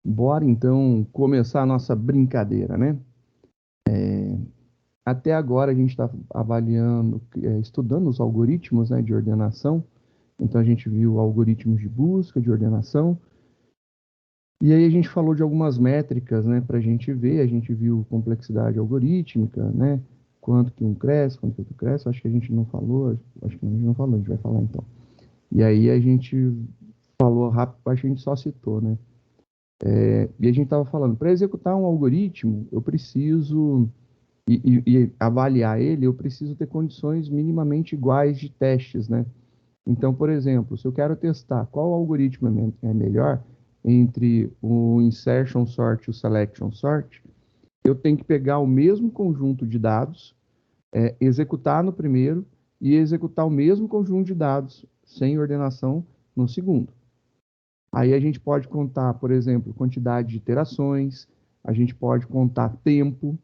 Bora então começar a nossa brincadeira, né? Até agora a gente está avaliando, estudando os algoritmos, né, de ordenação. Então a gente viu algoritmos de busca, de ordenação. E aí a gente falou de algumas métricas, né, para a gente ver. A gente viu complexidade algorítmica, né? Quanto que um cresce, quanto que outro cresce. Acho que a gente não falou, acho que a gente não falou, a gente vai falar então. E aí a gente falou rápido, acho que a gente só citou, né? E a gente estava falando, para executar um algoritmo, eu preciso, e avaliar ele, eu preciso ter condições minimamente iguais de testes, né? Então, por exemplo, se eu quero testar qual algoritmo é melhor entre o insertion sort e o selection sort, eu tenho que pegar o mesmo conjunto de dados, executar no primeiro e executar o mesmo conjunto de dados sem ordenação no segundo. Aí a gente pode contar, por exemplo, quantidade de iterações, a gente pode contar tempo.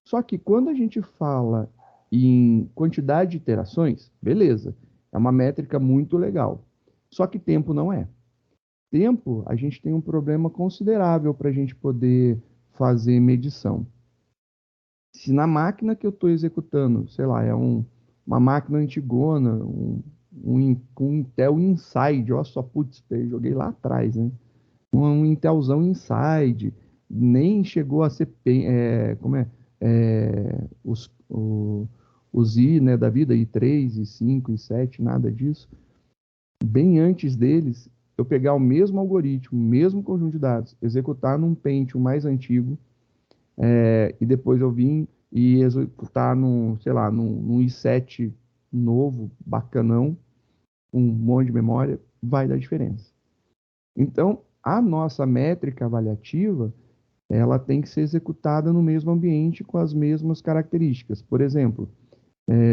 Só que quando a gente fala em quantidade de iterações, beleza, é uma métrica muito legal. Só que tempo não é. Tempo, a gente tem um problema considerável para a gente poder fazer medição. Se na máquina que eu estou executando, sei lá, uma máquina antigona, com Intel Inside, ó só, putz, joguei lá atrás, né? Um Intelzão Inside, nem chegou a ser, como os i, né, da vida, i3, i5, i7, nada disso. Bem antes deles, eu pegar o mesmo algoritmo, o mesmo conjunto de dados, executar num Pentium mais antigo, e depois eu vim e executar num, sei lá, num i7 novo, bacanão, um monte de memória, vai dar diferença. Então, a nossa métrica avaliativa, ela tem que ser executada no mesmo ambiente com as mesmas características. Por exemplo,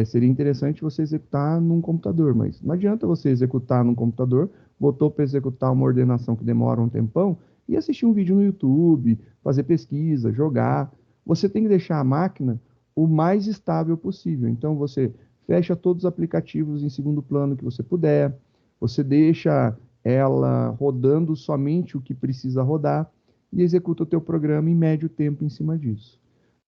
seria interessante você executar num computador, mas não adianta você executar num computador, botou para executar uma ordenação que demora um tempão e assistir um vídeo no YouTube, fazer pesquisa, jogar. Você tem que deixar a máquina o mais estável possível. Então você fecha todos os aplicativos em segundo plano que você puder, você deixa ela rodando somente o que precisa rodar e executa o teu programa em médio tempo em cima disso.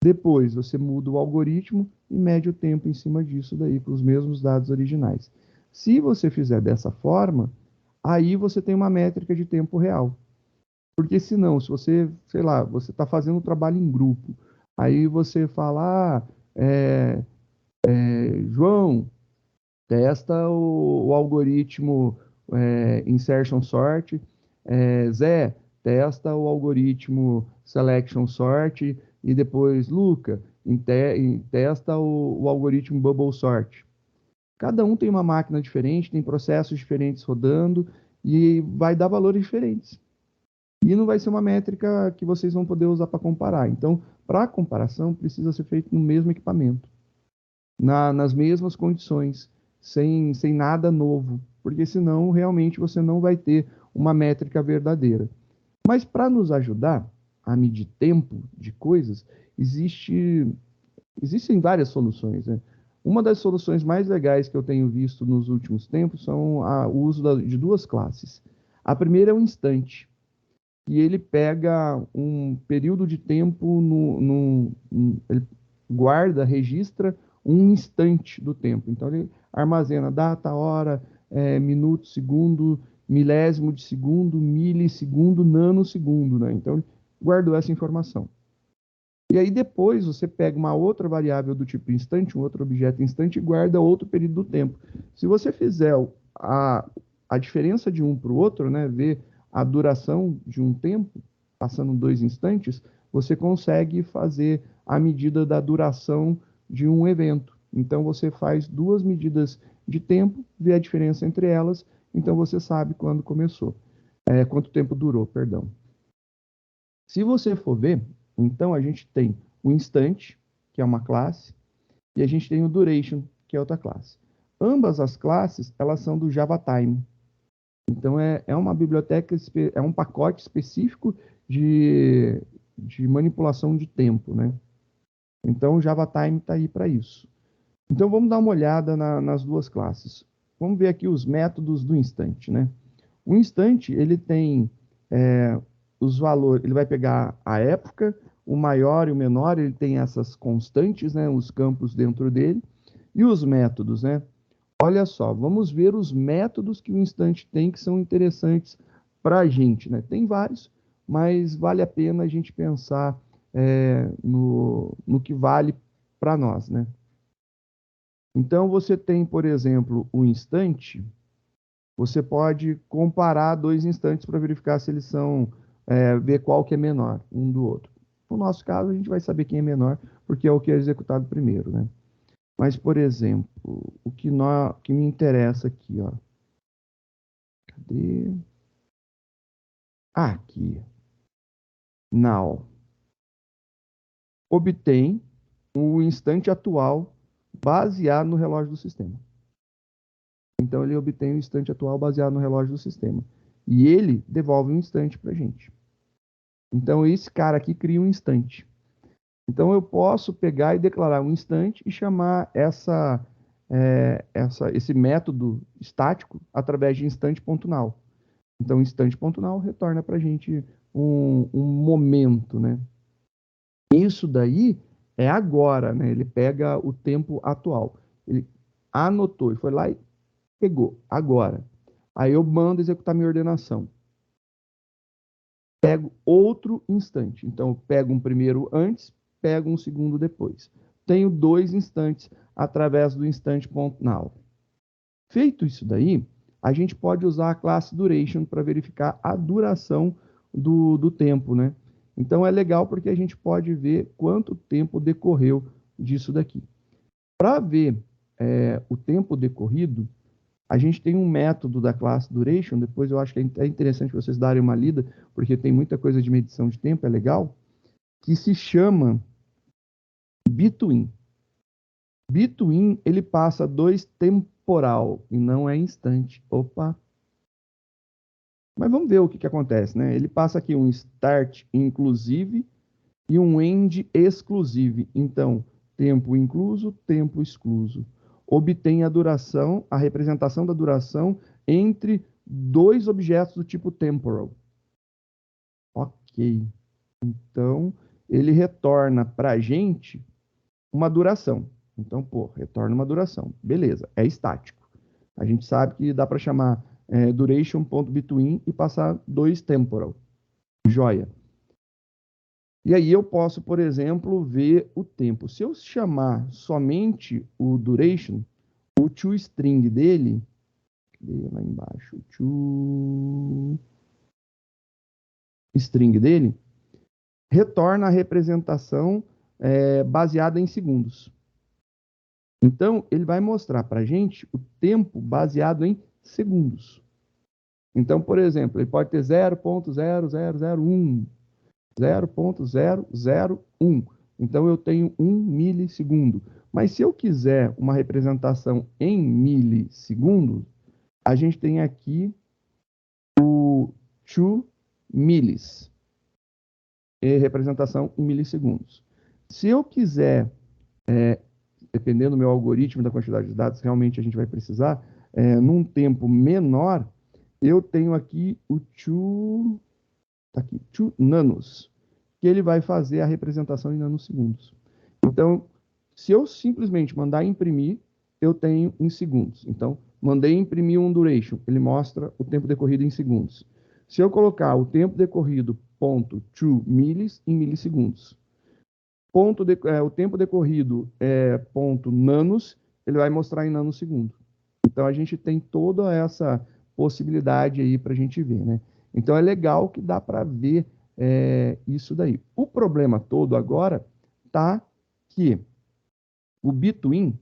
Depois você muda o algoritmo e mede o tempo em cima disso daí com os mesmos dados originais. Se você fizer dessa forma, aí você tem uma métrica de tempo real. Porque senão, se você, sei lá, você está fazendo um trabalho em grupo, aí você fala, João, testa o algoritmo insertion sort, Zé, testa o algoritmo selection sort, e depois, Luca, testa o algoritmo bubble sort. Cada um tem uma máquina diferente, tem processos diferentes rodando, e vai dar valores diferentes. E não vai ser uma métrica que vocês vão poder usar para comparar. Então, para comparação, precisa ser feito no mesmo equipamento, nas mesmas condições, sem nada novo, porque senão realmente você não vai ter uma métrica verdadeira. Mas para nos ajudar a medir tempo de coisas, existem várias soluções, né? Uma das soluções mais legais que eu tenho visto nos últimos tempos são o uso de duas classes. A primeira é o instante, e ele pega um período de tempo, ele guarda, registra um instante do tempo. Então, ele armazena data, hora, minuto, segundo, milésimo de segundo, milissegundo, nanosegundo, né? Então, ele guardou essa informação. E aí, depois, você pega uma outra variável do tipo instante, um outro objeto instante, e guarda outro período do tempo. Se você fizer a diferença de um para o outro, né, ver a duração de um tempo, passando 2 instantes, você consegue fazer a medida da duração de um evento. Então, você faz duas medidas de tempo, vê a diferença entre elas, então você sabe quando começou, quanto tempo durou, perdão. Se você for ver, então a gente tem o instante, que é uma classe, e a gente tem o duration, que é outra classe. Ambas as classes, elas são do JavaTime. Então é uma biblioteca, é um pacote específico de manipulação de tempo, né? Então o JavaTime está aí para isso. Então vamos dar uma olhada nas duas classes. Vamos ver aqui os métodos do instante, né? O instante, ele tem os valores, ele vai pegar a época, o maior e o menor, ele tem essas constantes, né, os campos dentro dele, e os métodos, né? Olha só, vamos ver os métodos que o instante tem que são interessantes para a gente, né? Tem vários, mas vale a pena a gente pensar no que vale para nós, né? Então, você tem, por exemplo, o instante, você pode comparar dois instantes para verificar se eles são, ver qual que é menor um do outro. No nosso caso, a gente vai saber quem é menor, porque é o que é executado primeiro, né? Mas, por exemplo, que me interessa aqui, ó. Cadê? Aqui. Now. Obtém o instante atual baseado no relógio do sistema. Então, ele obtém o instante atual baseado no relógio do sistema. E ele devolve um instante para a gente. Então, esse cara aqui cria um instante. Então, eu posso pegar e declarar um instante e chamar esse método estático através de instante.now. Então, instante.now retorna para a gente um momento, né? Isso daí é agora, né? Ele pega o tempo atual. Ele anotou, ele foi lá e pegou, agora. Aí eu mando executar minha ordenação. Pego outro instante. Então, eu pego um primeiro antes, pego um segundo depois. Tenho dois instantes através do instante.now. Feito isso daí, a gente pode usar a classe duration para verificar a duração do tempo, né? Então é legal porque a gente pode ver quanto tempo decorreu disso daqui. Para ver o tempo decorrido, a gente tem um método da classe duration, depois eu acho que é interessante vocês darem uma lida, porque tem muita coisa de medição de tempo, é legal, que se chama between. Between, ele passa dois temporal e não é instante. Opa! Mas vamos ver o que acontece, né? Ele passa aqui um start inclusive e um end exclusive. Então, tempo incluso, tempo excluso. Obtém a duração, a representação da duração entre dois objetos do tipo temporal. Ok. Então, ele retorna para a gente uma duração. Então, pô, retorna uma duração. Beleza, é estático. A gente sabe que dá para chamar duration.between e passar dois temporal. Joia. E aí eu posso, por exemplo, ver o tempo. Se eu chamar somente o duration, o toString dele, lá embaixo, o toString dele, retorna a representação baseada em segundos. Então, ele vai mostrar para a gente o tempo baseado em segundos. Então, por exemplo, ele pode ter 0.0001, 0.001. Então, eu tenho 1 milissegundo. Mas se eu quiser uma representação em milissegundos, a gente tem aqui o 2 milis, representação em milissegundos. Se eu quiser, dependendo do meu algoritmo, da quantidade de dados, realmente a gente vai precisar, num tempo menor, eu tenho aqui o 2 nanos, que ele vai fazer a representação em nanosegundos. Então, se eu simplesmente mandar imprimir, eu tenho em segundos. Então, mandei imprimir um duration, ele mostra o tempo decorrido em segundos. Se eu colocar o tempo decorrido ponto 2 milis em milissegundos, o tempo decorrido ponto nanos, ele vai mostrar em nanosegundo. Então, a gente tem toda essa possibilidade aí para a gente ver, né? Então, é legal que dá para ver isso daí. O problema todo agora tá que o between,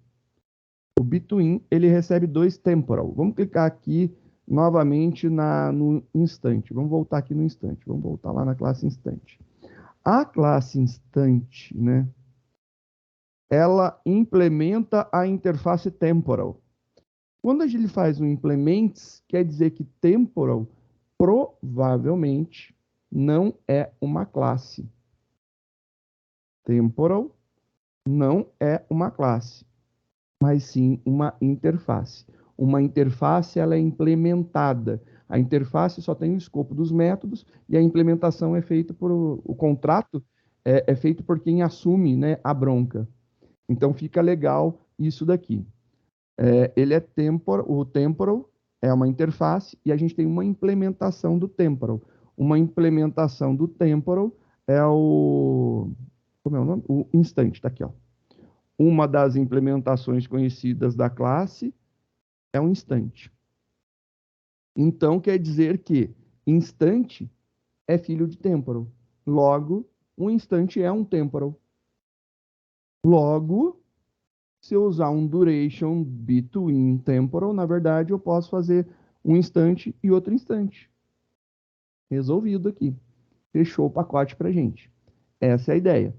ele recebe dois temporal. Vamos clicar aqui novamente no instante. Vamos voltar aqui no instante. Vamos voltar lá na classe instante. A classe instante, né? Ela implementa a interface temporal. Quando a gente faz um implements, quer dizer que temporal provavelmente não é uma classe. Temporal não é uma classe, mas sim uma interface. Uma interface ela é implementada. A interface só tem o escopo dos métodos e a implementação é feita por... O contrato é feito por quem assume, né, a bronca. Então, fica legal isso daqui. Ele é temporal, o temporal é uma interface e a gente tem uma implementação do temporal. Uma implementação do temporal é o... Como é o nome? O instante, tá aqui, ó. Uma das implementações conhecidas da classe é um instante. Então, quer dizer que instante é filho de temporal. Logo, um instante é um temporal. Logo, se eu usar um duration between temporal, na verdade, eu posso fazer um instante e outro instante. Resolvido aqui. Fechou o pacote para a gente. Essa é a ideia.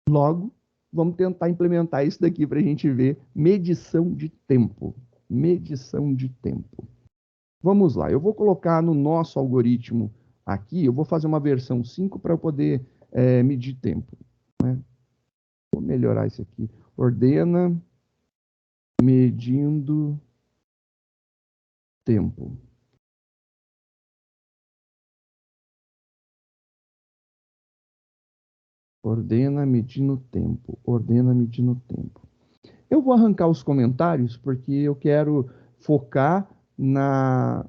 Logo, vamos tentar implementar isso daqui para a gente ver medição de tempo. Medição de tempo. Vamos lá, eu vou colocar no nosso algoritmo aqui, eu vou fazer uma versão 5 para eu poder medir tempo. Né? Vou melhorar isso aqui. Ordena medindo tempo. Ordena medindo tempo. Ordena medindo tempo. Eu vou arrancar os comentários porque eu quero focar na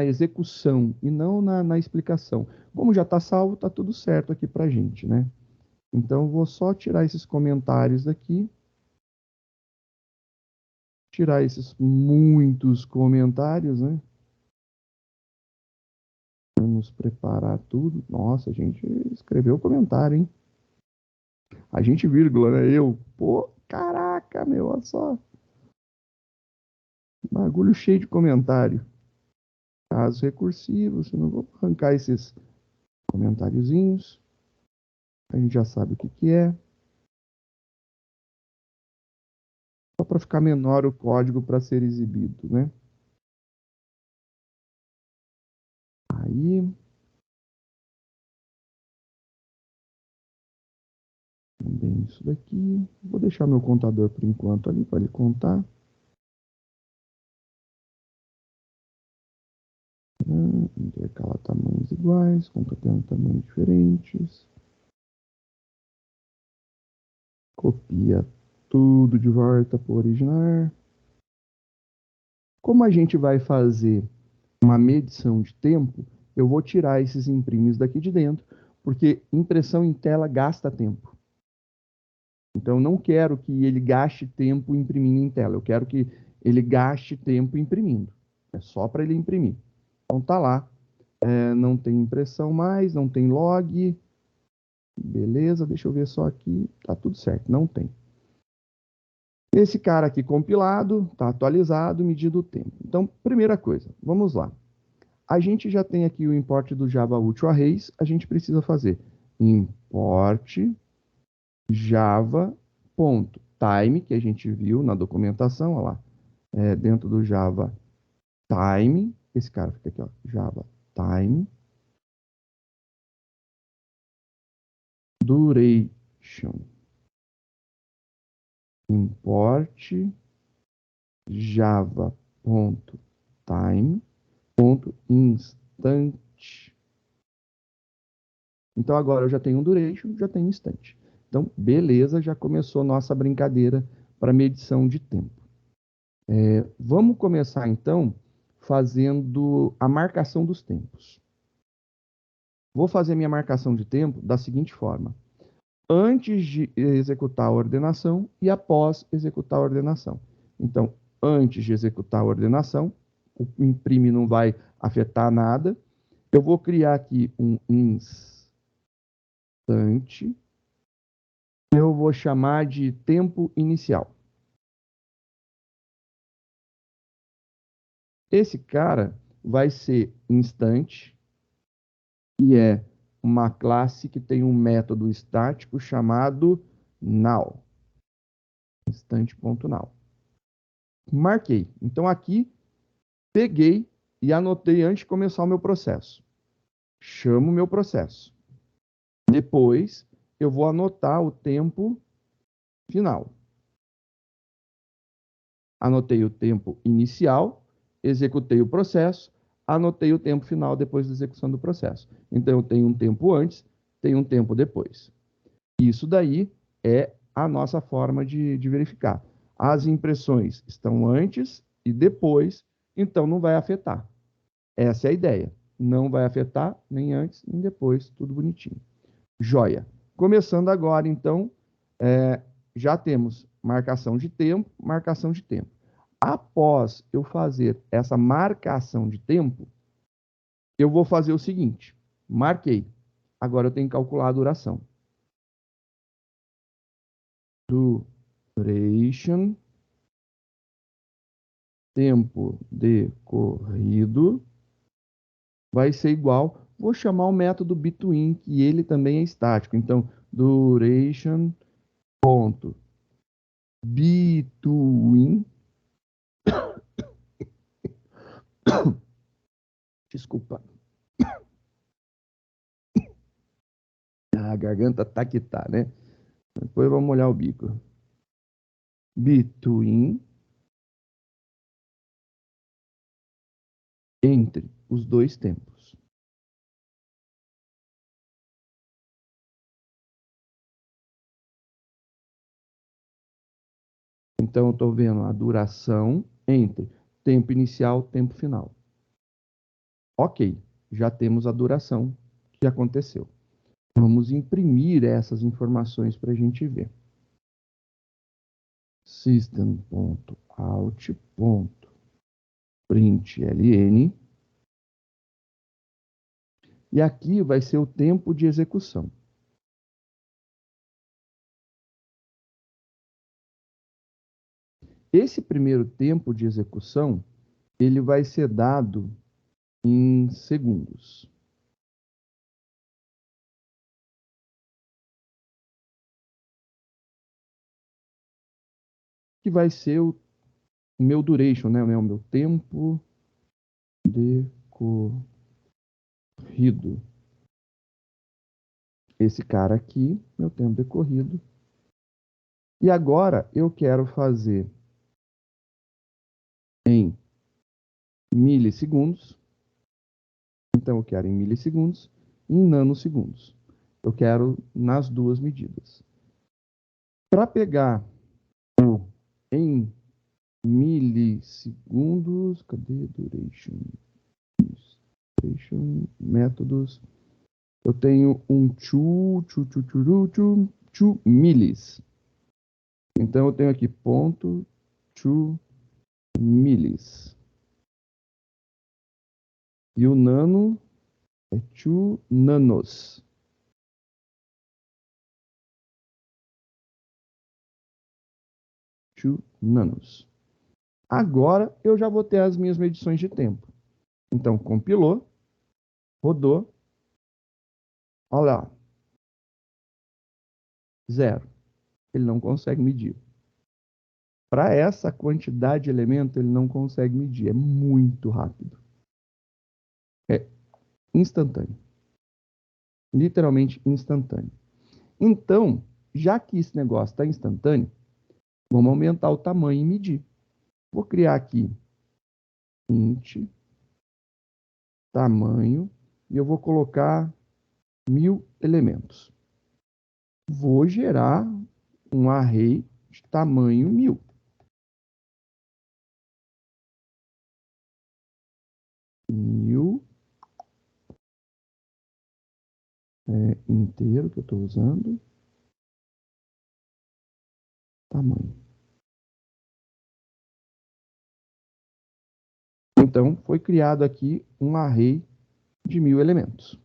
execução e não na explicação. Como já está salvo, está tudo certo aqui para a gente, né? Então, eu vou só tirar esses comentários daqui. Tirar esses muitos comentários, né? Vamos preparar tudo. Nossa, a gente escreveu o comentário, hein? A gente, vírgula, né? Eu. Pô, caraca, meu, olha só. Bagulho cheio de comentário. Casos recursivos. Eu não vou arrancar esses comentáriozinhos. A gente já sabe o que que é. Só para ficar menor o código para ser exibido, né? Aí. Também isso daqui. Vou deixar meu contador por enquanto ali para ele contar. Intercala tamanhos iguais, concatenando tamanhos diferentes. Copia tudo de volta para o original. Como a gente vai fazer uma medição de tempo, eu vou tirar esses imprimes daqui de dentro, porque impressão em tela gasta tempo. Então, eu não quero que ele gaste tempo imprimindo em tela, eu quero que ele gaste tempo imprimindo. É só para ele imprimir. Então, tá lá. Não tem impressão mais, não tem log. Beleza, deixa eu ver só aqui. Tá tudo certo, não tem. Esse cara aqui compilado, tá atualizado, medido o tempo. Então, primeira coisa, vamos lá. A gente já tem aqui o import do Java Util Arrays, a gente precisa fazer import java.time, que a gente viu na documentação, ó lá, dentro do Java time, esse cara fica aqui, ó, Java time, duration, import java.time.instant. Então agora eu já tenho um duration, já tenho um instante. Então, beleza, já começou nossa brincadeira para medição de tempo. Vamos começar então fazendo a marcação dos tempos. Vou fazer minha marcação de tempo da seguinte forma: antes de executar a ordenação e após executar a ordenação. Então, antes de executar a ordenação, o imprime não vai afetar nada. Eu vou criar aqui um instante. Eu vou chamar de tempo inicial. Esse cara vai ser instante, e é uma classe que tem um método estático chamado now. Instante.now. Marquei. Então aqui, peguei e anotei antes de começar o meu processo. Chamo o meu processo. Depois, eu vou anotar o tempo final. Anotei o tempo inicial, executei o processo. anotei o tempo final depois da execução do processo. Então, eu tenho um tempo antes, tenho um tempo depois. Isso daí é a nossa forma de verificar. As impressões estão antes e depois, então não vai afetar. Essa é a ideia. Não vai afetar nem antes nem depois, tudo bonitinho. Joia. Começando agora, então, já temos marcação de tempo, marcação de tempo. Após eu fazer essa marcação de tempo, eu vou fazer o seguinte: marquei. Agora eu tenho que calcular a duração. Duration, tempo decorrido, vai ser igual. Vou chamar o método between, que ele também é estático. Então, duration ponto between, desculpa, a garganta tá que tá, né? Depois vamos molhar o bico. Between, entre os dois tempos. Então, eu estou vendo a duração entre tempo inicial e tempo final. Ok, já temos a duração que aconteceu. Vamos imprimir essas informações para a gente ver. System.out.println. E aqui vai ser o tempo de execução. Esse primeiro tempo de execução, ele vai ser dado em segundos. Que vai ser o meu duration, né? O meu tempo decorrido. Esse cara aqui, meu tempo decorrido. E agora eu quero fazer em milissegundos. Então eu quero em milissegundos e em nanosegundos. Eu quero nas duas medidas. Para pegar o em milissegundos, cadê duration? Duration, métodos. Eu tenho um 2 milis. Então eu tenho aqui ponto 2 milis. E o nano é 2 nanos. 2 nanos. Agora eu já vou ter as minhas medições de tempo. Então compilou, rodou. Olha lá. 0. Ele não consegue medir. Para essa quantidade de elemento, ele não consegue medir. É muito rápido. É instantâneo. Literalmente instantâneo. Então, já que esse negócio está instantâneo, vamos aumentar o tamanho e medir. Vou criar aqui int tamanho e eu vou colocar 1000 elementos. Vou gerar um array de tamanho 1000. Inteiro que eu estou usando. Tamanho. Então, foi criado aqui um array de 1000 elementos.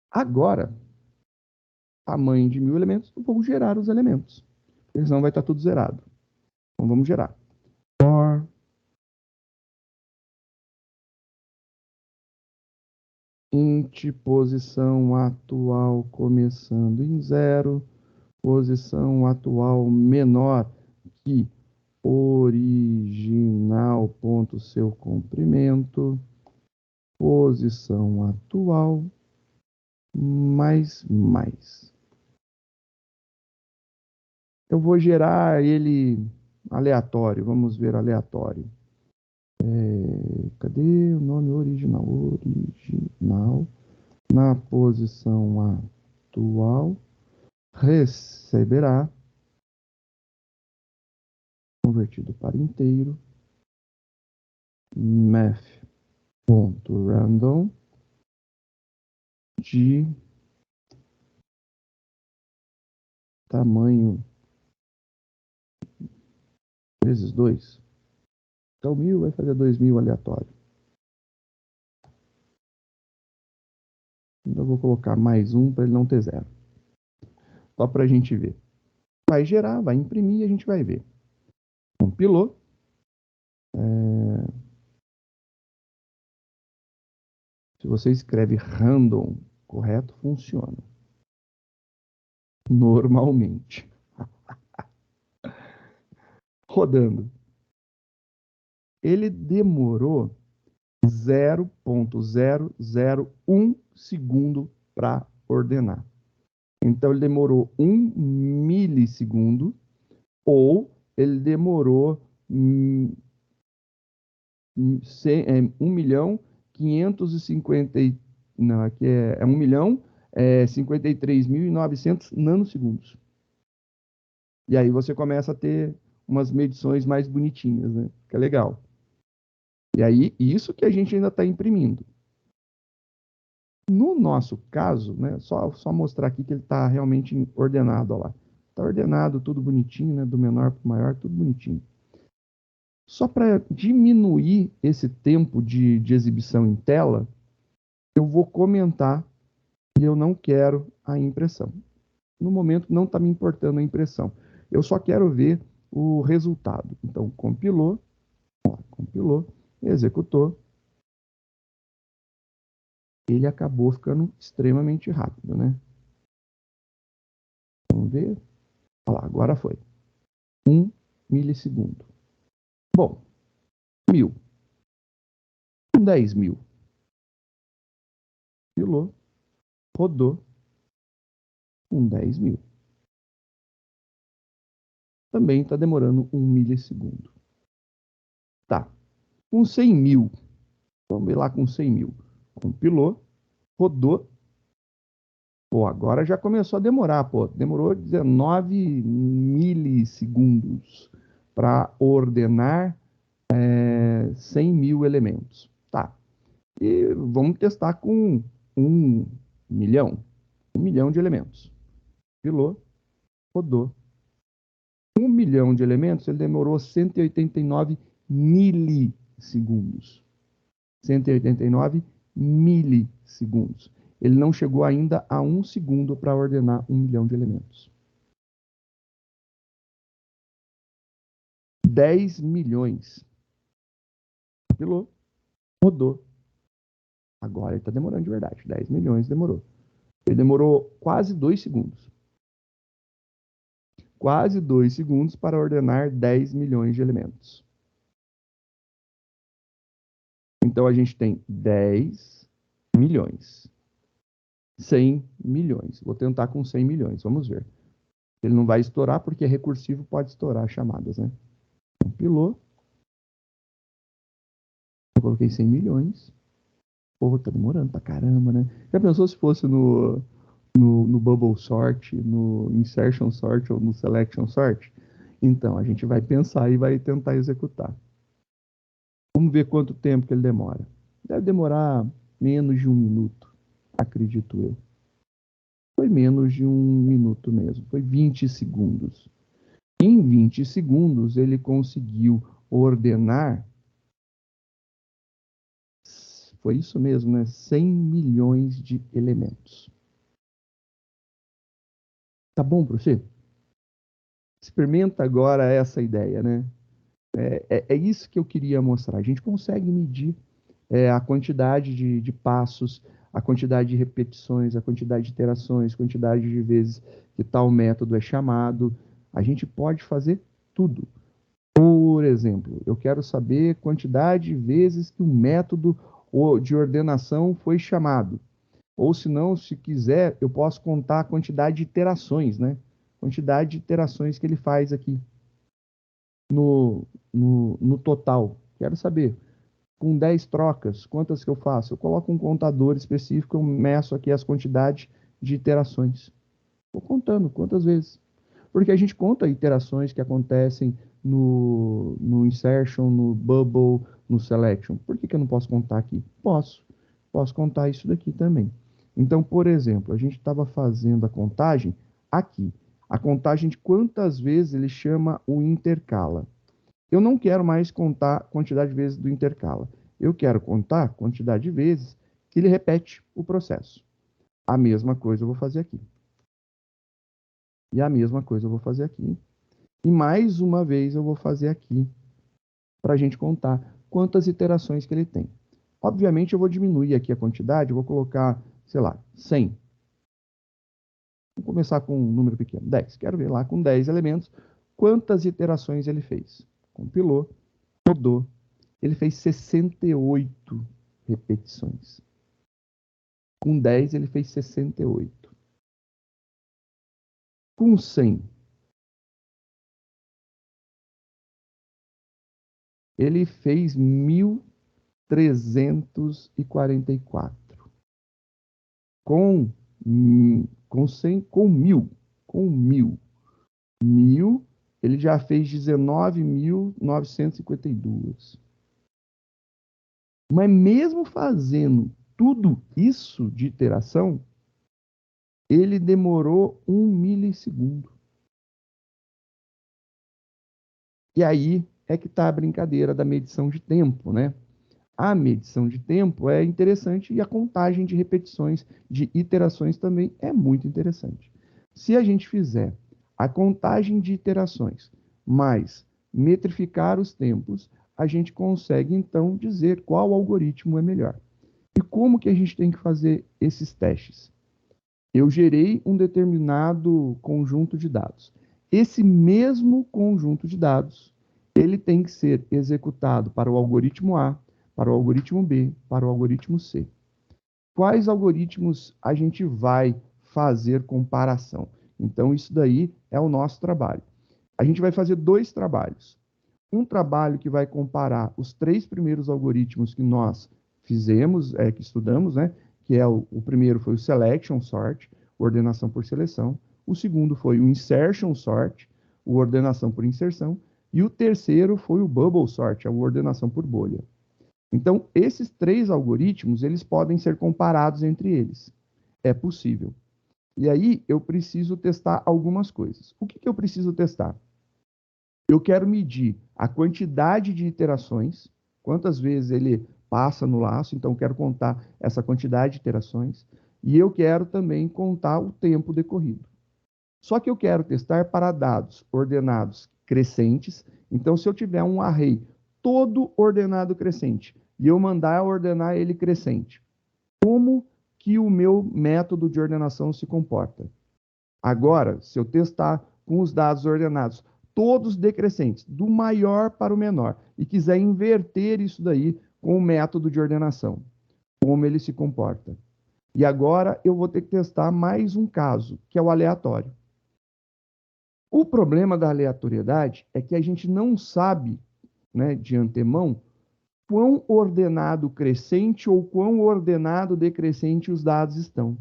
Agora, tamanho de 1000 elementos, eu vou gerar os elementos. Porque senão vai estar tudo zerado. Então, vamos gerar. For int posição atual começando em 0, posição atual menor que original ponto seu comprimento, posição atual mais. Eu vou gerar ele aleatório, vamos ver aleatório. Cadê o nome original? Original. Na posição atual, receberá, convertido para inteiro, math.random de tamanho vezes 2. Então, 1000 vai fazer 2000 aleatório. Então, eu vou colocar mais um para ele não ter zero. Só para a gente ver. Vai gerar, vai imprimir e a gente vai ver. Compilou. Se você escreve random correto, funciona. Normalmente. Rodando. Ele demorou 0,001 segundo para ordenar. Então, ele demorou 1 milissegundo ou ele demorou 1.550, não, aqui é 1.053.900 nanosegundos. E aí você começa a ter umas medições mais bonitinhas, né? Que é legal. E aí, isso que a gente ainda está imprimindo. No nosso caso, né, só mostrar aqui que ele está realmente ordenado, ó lá. Está ordenado, tudo bonitinho, né, do menor para o maior, tudo bonitinho. Só para diminuir esse tempo de exibição em tela, eu vou comentar e eu não quero a impressão. No momento não está me importando a impressão. Eu só quero ver o resultado. Então, compilou, executou. Ele acabou ficando extremamente rápido, né? Vamos ver. Olha lá, agora foi. 1 milissegundo. Bom, 1000. 10.000. Compilou, rodou. 10.000. Também está demorando 1 milissegundo. Tá. Com 100.000. Vamos ver lá com 100.000. Compilou, rodou. Pô, agora já começou a demorar, pô. Demorou 19 milissegundos para ordenar 100.000 elementos. Tá. E vamos testar com 1 milhão. 1 milhão de elementos. Compilou, rodou. 1 milhão de elementos, ele demorou 189 milissegundos. 189 milissegundos. Ele não chegou ainda a 1 segundo para ordenar 1 milhão de elementos. 10 milhões. Compilou, rodou. Agora ele está demorando de verdade. 10 milhões demorou. Ele demorou quase 2 segundos. Quase 2 segundos para ordenar 10 milhões de elementos. Então a gente tem 10 milhões. 100 milhões. Vou tentar com 100 milhões. Vamos ver. Ele não vai estourar porque recursivo pode estourar chamadas, né? Compilou. Eu coloquei 100 milhões. Pô, tá demorando pra caramba, né? Já pensou se fosse no Bubble Sort, no Insertion Sort ou no Selection Sort? Então, a gente vai pensar e vai tentar executar. Vamos ver quanto tempo que ele demora. Deve demorar menos de 1 minuto, acredito eu. Foi menos de 1 minuto mesmo, foi 20 segundos. Em 20 segundos, ele conseguiu ordenar, foi isso mesmo, né? 100 milhões de elementos. Tá bom para você? Experimenta agora essa ideia, né? É isso que eu queria mostrar. A gente consegue medir a quantidade de passos, a quantidade de repetições, a quantidade de iterações, a quantidade de vezes que tal método é chamado. A gente pode fazer tudo. Por exemplo, eu quero saber a quantidade de vezes que um método de ordenação foi chamado. Ou se não, se quiser, eu posso contar a quantidade de iterações, né? Quantidade de iterações que ele faz aqui no total. Quero saber. com 10 trocas, quantas que eu faço? Eu coloco um contador específico, eu meço aqui as quantidades de iterações. Vou contando quantas vezes. Porque a gente conta iterações que acontecem no insertion, no bubble, no selection. Por que eu não posso contar aqui? Posso. Posso contar isso daqui também. Então, por exemplo, a gente estava fazendo a contagem aqui. A contagem de quantas vezes ele chama o intercala. Eu não quero mais contar a quantidade de vezes do intercala. Eu quero contar a quantidade de vezes que ele repete o processo. A mesma coisa eu vou fazer aqui. E a mesma coisa eu vou fazer aqui. E mais uma vez eu vou fazer aqui, para a gente contar quantas iterações que ele tem. Obviamente eu vou diminuir aqui a quantidade, eu vou colocar, sei lá, 100. Vamos começar com um número pequeno, 10. Quero ver lá com 10 elementos quantas iterações ele fez. Compilou, rodou. Ele fez 68 repetições. Com 10 ele fez 68. Com 100 ele fez 1.344. Com 100, com 1.000, ele já fez 19.952. Mas mesmo fazendo tudo isso de iteração, ele demorou 1 milissegundo. E aí é que está a brincadeira da medição de tempo, né? A medição de tempo é interessante e a contagem de repetições, de iterações também é muito interessante. Se a gente fizer a contagem de iterações, mais metrificar os tempos, a gente consegue então dizer qual algoritmo é melhor. E como que a gente tem que fazer esses testes? Eu gerei um determinado conjunto de dados. Esse mesmo conjunto de dados, ele tem que ser executado para o algoritmo A, para o algoritmo B, para o algoritmo C. Quais algoritmos a gente vai fazer comparação? Então, isso daí é o nosso trabalho. A gente vai fazer dois trabalhos. Um trabalho que vai comparar os 3 primeiros algoritmos que nós fizemos, que estudamos, né? Que é o primeiro foi o selection sort, ordenação por seleção. O segundo foi o insertion sort, o ordenação por inserção. E o terceiro foi o bubble sort, a ordenação por bolha. Então, esses 3 algoritmos, eles podem ser comparados entre eles. É possível. E aí, eu preciso testar algumas coisas. O que eu preciso testar? Eu quero medir a quantidade de iterações, quantas vezes ele passa no laço, então eu quero contar essa quantidade de iterações, e eu quero também contar o tempo decorrido. Só que eu quero testar para dados ordenados crescentes, então se eu tiver um array todo ordenado crescente, e eu mandar ordenar ele crescente, como que o meu método de ordenação se comporta? Agora, se eu testar com os dados ordenados todos decrescentes, do maior para o menor, e quiser inverter isso daí com o método de ordenação, como ele se comporta. E agora eu vou ter que testar mais um caso, que é o aleatório. O problema da aleatoriedade é que a gente não sabe, né, de antemão, quão ordenado crescente ou quão ordenado decrescente os dados estão.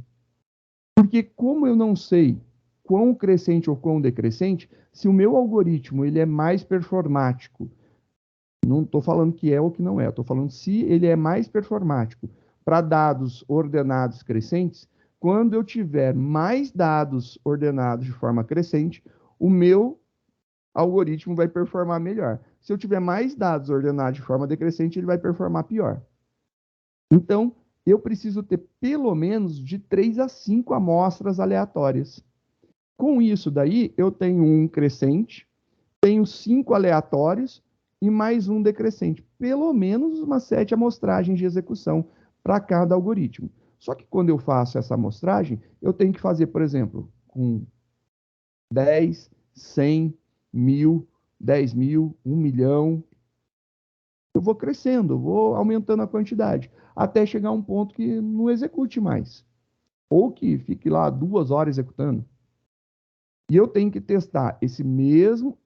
Porque como eu não sei quão crescente ou quão decrescente, se o meu algoritmo ele é mais performático, não estou falando que é ou que não é, estou falando se ele é mais performático para dados ordenados crescentes, quando eu tiver mais dados ordenados de forma crescente, o meu algoritmo vai performar melhor. Se eu tiver mais dados ordenados de forma decrescente, ele vai performar pior. Então, eu preciso ter pelo menos de 3 a 5 amostras aleatórias. Com isso daí, eu tenho um crescente, tenho 5 aleatórios e mais um decrescente. Pelo menos umas 7 amostragens de execução para cada algoritmo. Só que quando eu faço essa amostragem, eu tenho que fazer, por exemplo, com 10, 100, 1.000, 10.000, 1 milhão. Eu vou crescendo, eu vou aumentando a quantidade, até chegar a um ponto que não execute mais. Ou que fique lá 2 horas executando. E eu tenho que testar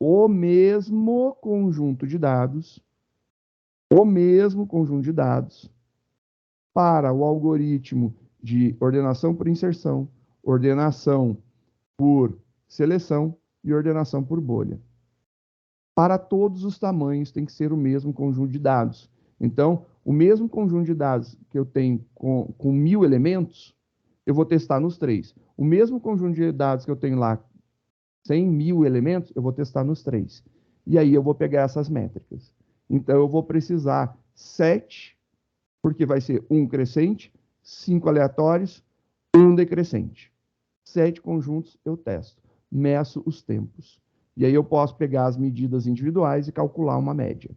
o mesmo conjunto de dados o mesmo conjunto de dados para o algoritmo de ordenação por inserção, ordenação por seleção e ordenação por bolha. Para todos os tamanhos tem que ser o mesmo conjunto de dados. Então, o mesmo conjunto de dados que eu tenho com 1000 elementos, eu vou testar nos 3. O mesmo conjunto de dados que eu tenho lá, 100.000 elementos, eu vou testar nos 3. E aí eu vou pegar essas métricas. Então, eu vou precisar 7, porque vai ser 1 crescente, 5 aleatórios, 1 decrescente. 7 conjuntos eu testo, meço os tempos. E aí eu posso pegar as medidas individuais e calcular uma média.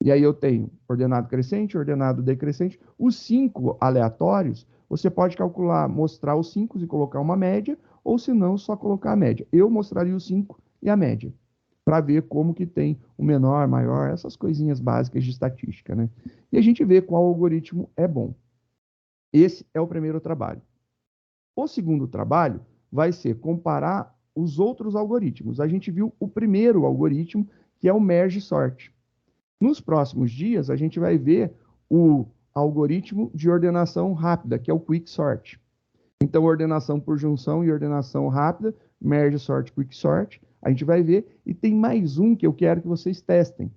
E aí eu tenho ordenado crescente, ordenado decrescente. Os 5 aleatórios, você pode calcular, mostrar os 5 e colocar uma média, ou se não, só colocar a média. Eu mostraria os 5 e a média, para ver como que tem o menor, maior, essas coisinhas básicas de estatística, né? E a gente vê qual algoritmo é bom. Esse é o primeiro trabalho. O segundo trabalho vai ser comparar os outros algoritmos. A gente viu o primeiro algoritmo, que é o merge sort. Nos próximos dias, a gente vai ver o algoritmo de ordenação rápida, que é o quick sort. Então, ordenação por junção e ordenação rápida, merge sort, quick sort, a gente vai ver. E tem mais um que eu quero que vocês testem,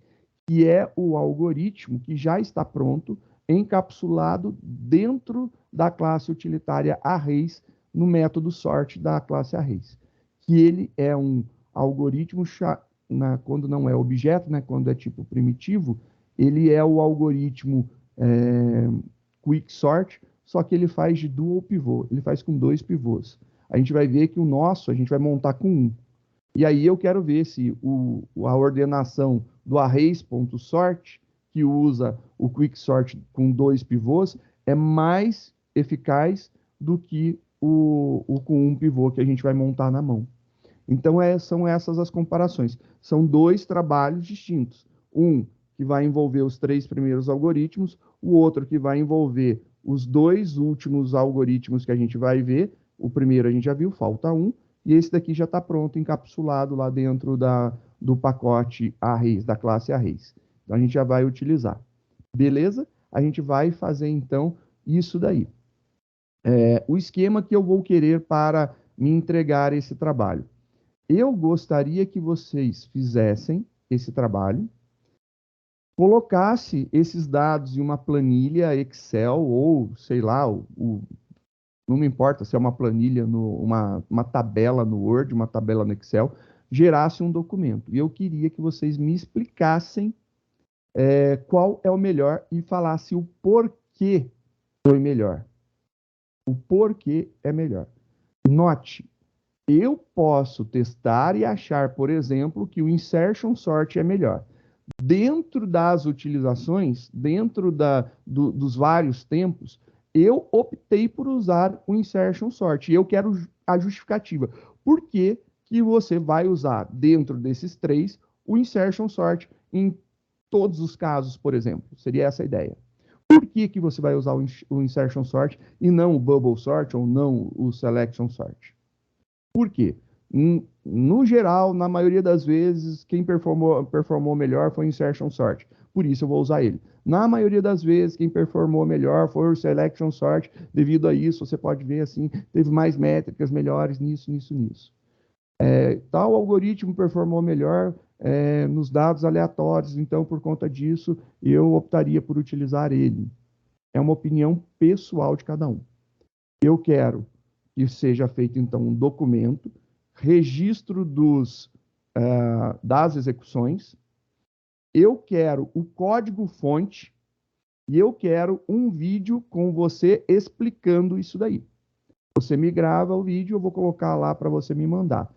que é o algoritmo que já está pronto, encapsulado dentro da classe utilitária arrays, no método sort da classe arrays. Que ele é um algoritmo, quando não é objeto, né, quando é tipo primitivo, ele é o algoritmo quick sort, só que ele faz de dual pivô, ele faz com 2 pivôs. A gente vai ver que o nosso, a gente vai montar com 1. E aí eu quero ver se a ordenação do arrays.sort, que usa o quicksort com 2 pivôs, é mais eficaz do que o com 1 pivô que a gente vai montar na mão. Então, são essas as comparações. São 2 trabalhos distintos. Um que vai envolver os 3 primeiros algoritmos, o outro que vai envolver os 2 últimos algoritmos que a gente vai ver. O primeiro a gente já viu, falta um. E esse daqui já está pronto, encapsulado lá dentro do pacote arrays, da classe arrays. Então, a gente já vai utilizar. Beleza? A gente vai fazer, então, isso daí. O esquema que eu vou querer para me entregar esse trabalho. Eu gostaria que vocês fizessem esse trabalho, colocasse esses dados em uma planilha Excel ou, sei lá, não me importa se é uma planilha, uma tabela no Word, uma tabela no Excel, gerasse um documento. E eu queria que vocês me explicassem qual é o melhor e falasse o porquê foi melhor. O porquê é melhor. Note, eu posso testar e achar, por exemplo, que o insertion sort é melhor. Dentro das utilizações, dentro dos vários tempos, eu optei por usar o insertion sort. E eu quero a justificativa. Por que que você vai usar, dentro desses 3, o insertion sort em todos os casos, por exemplo? Seria essa a ideia. Por que que você vai usar o insertion sort e não o bubble sort ou não o selection sort? Por quê? No geral, na maioria das vezes, quem performou melhor foi o insertion sort. Por isso eu vou usar ele. Na maioria das vezes, quem performou melhor foi o selection sort. Devido a isso, você pode ver assim, teve mais métricas melhores nisso. Tal algoritmo performou melhor nos dados aleatórios, então, por conta disso, eu optaria por utilizar ele. É uma opinião pessoal de cada um. Eu quero que seja feito, então, um documento, registro das execuções, eu quero o código-fonte e eu quero um vídeo com você explicando isso daí. Você me grava o vídeo, eu vou colocar lá para você me mandar.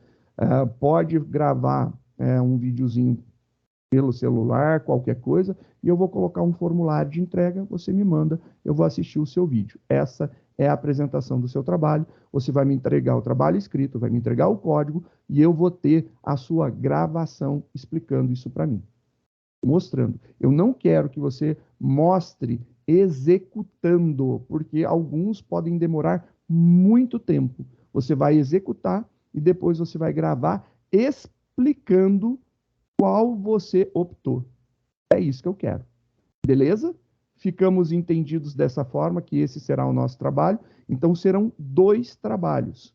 Pode gravar um videozinho pelo celular, qualquer coisa, e eu vou colocar um formulário de entrega, você me manda, eu vou assistir o seu vídeo. Essa é a apresentação do seu trabalho, você vai me entregar o trabalho escrito, vai me entregar o código, e eu vou ter a sua gravação explicando isso para mim, mostrando. Eu não quero que você mostre executando, porque alguns podem demorar muito tempo. Você vai executar e depois você vai gravar explicando qual você optou. É isso que eu quero. Beleza? Ficamos entendidos dessa forma, que esse será o nosso trabalho. Então, serão 2 trabalhos.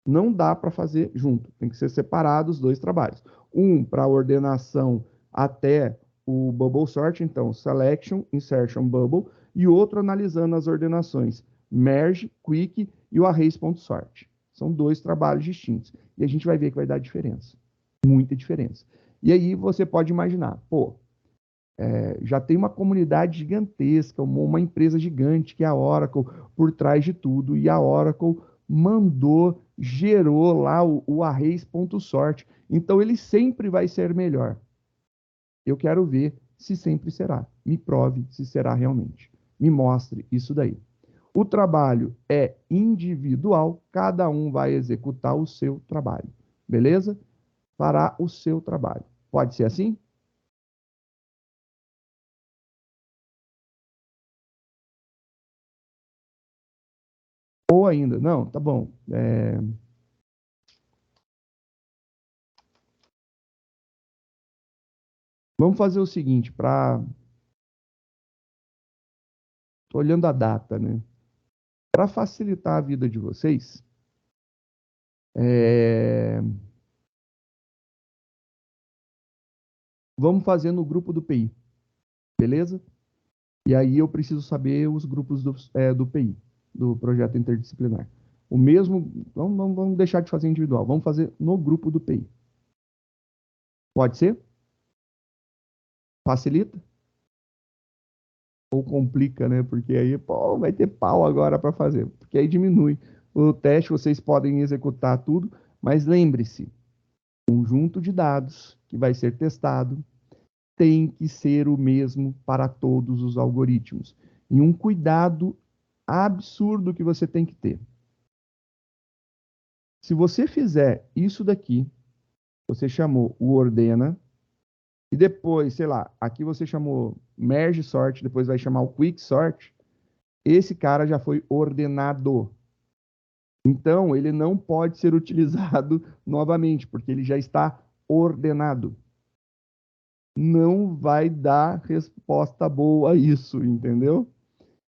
Não dá para fazer junto. Tem que ser separados 2 trabalhos. Um para a ordenação até o bubble sort, então, selection, insertion, bubble, e outro analisando as ordenações merge, quick e o arrays.sort. São 2 trabalhos distintos. E a gente vai ver que vai dar diferença. Muita diferença. E aí você pode imaginar, pô, já tem uma comunidade gigantesca, uma empresa gigante que é a Oracle por trás de tudo, e a Oracle gerou lá o arrays.sort. Então ele sempre vai ser melhor. Eu quero ver se sempre será. Me prove se será realmente. Me mostre isso daí. O trabalho é individual, cada um vai executar o seu trabalho. Beleza? Fará o seu trabalho. Pode ser assim? Ou ainda, não, tá bom. Vamos fazer o seguinte, tô olhando a data, né? Para facilitar a vida de vocês, é, vamos fazer no grupo do PI, beleza? E aí eu preciso saber os grupos do PI, do projeto interdisciplinar. O mesmo, vamos deixar de fazer individual, vamos fazer no grupo do PI. Pode ser? Facilita? Ou complica, né? Porque aí, pô, vai ter pau agora para fazer. Porque aí diminui. O teste, vocês podem executar tudo, mas lembre-se, conjunto de dados que vai ser testado tem que ser o mesmo para todos os algoritmos. E um cuidado absurdo que você tem que ter. Se você fizer isso daqui, você chamou o ordena, e depois, sei lá, aqui você chamou merge sort, depois vai chamar o quick sort, esse cara já foi ordenado. Então, ele não pode ser utilizado novamente, porque ele já está ordenado. Não vai dar resposta boa a isso, entendeu?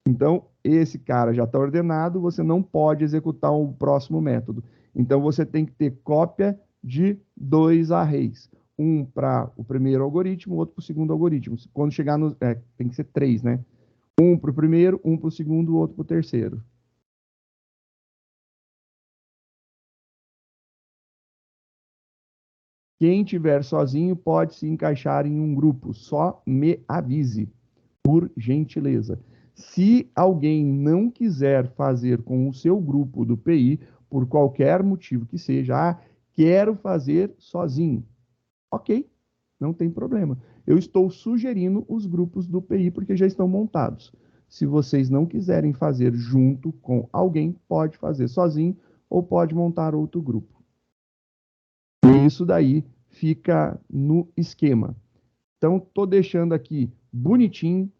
Então, esse cara já está ordenado, você não pode executar o próximo método. Então, você tem que ter cópia de 2 arrays. Um para o primeiro algoritmo, outro para o segundo algoritmo. Quando chegar no... tem que ser 3, né? Um para o primeiro, um para o segundo, outro para o terceiro. Quem tiver sozinho pode se encaixar em um grupo. Só me avise, por gentileza. Se alguém não quiser fazer com o seu grupo do PI, por qualquer motivo que seja, quero fazer sozinho. Ok, não tem problema. Eu estou sugerindo os grupos do PI porque já estão montados. Se vocês não quiserem fazer junto com alguém, pode fazer sozinho ou pode montar outro grupo. E isso daí fica no esquema. Então, estou deixando aqui bonitinho,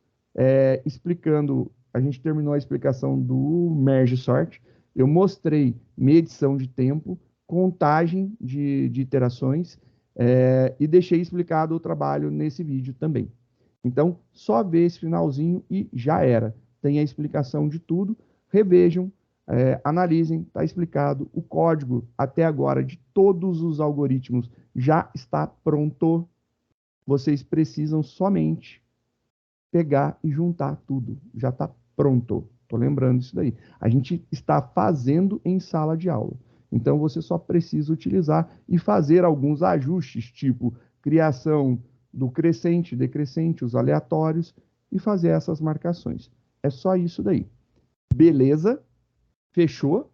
explicando. A gente terminou a explicação do merge sort. Eu mostrei medição de tempo, contagem de iterações, e deixei explicado o trabalho nesse vídeo também. Então, só ver esse finalzinho e já era. Tem a explicação de tudo. Revejam, analisem, está explicado. O código, até agora, de todos os algoritmos já está pronto. Vocês precisam somente pegar e juntar tudo. Já está pronto. Estou lembrando isso daí. A gente está fazendo em sala de aula. Então, você só precisa utilizar e fazer alguns ajustes, tipo criação do crescente, decrescente, os aleatórios, e fazer essas marcações. É só isso daí. Beleza? Fechou?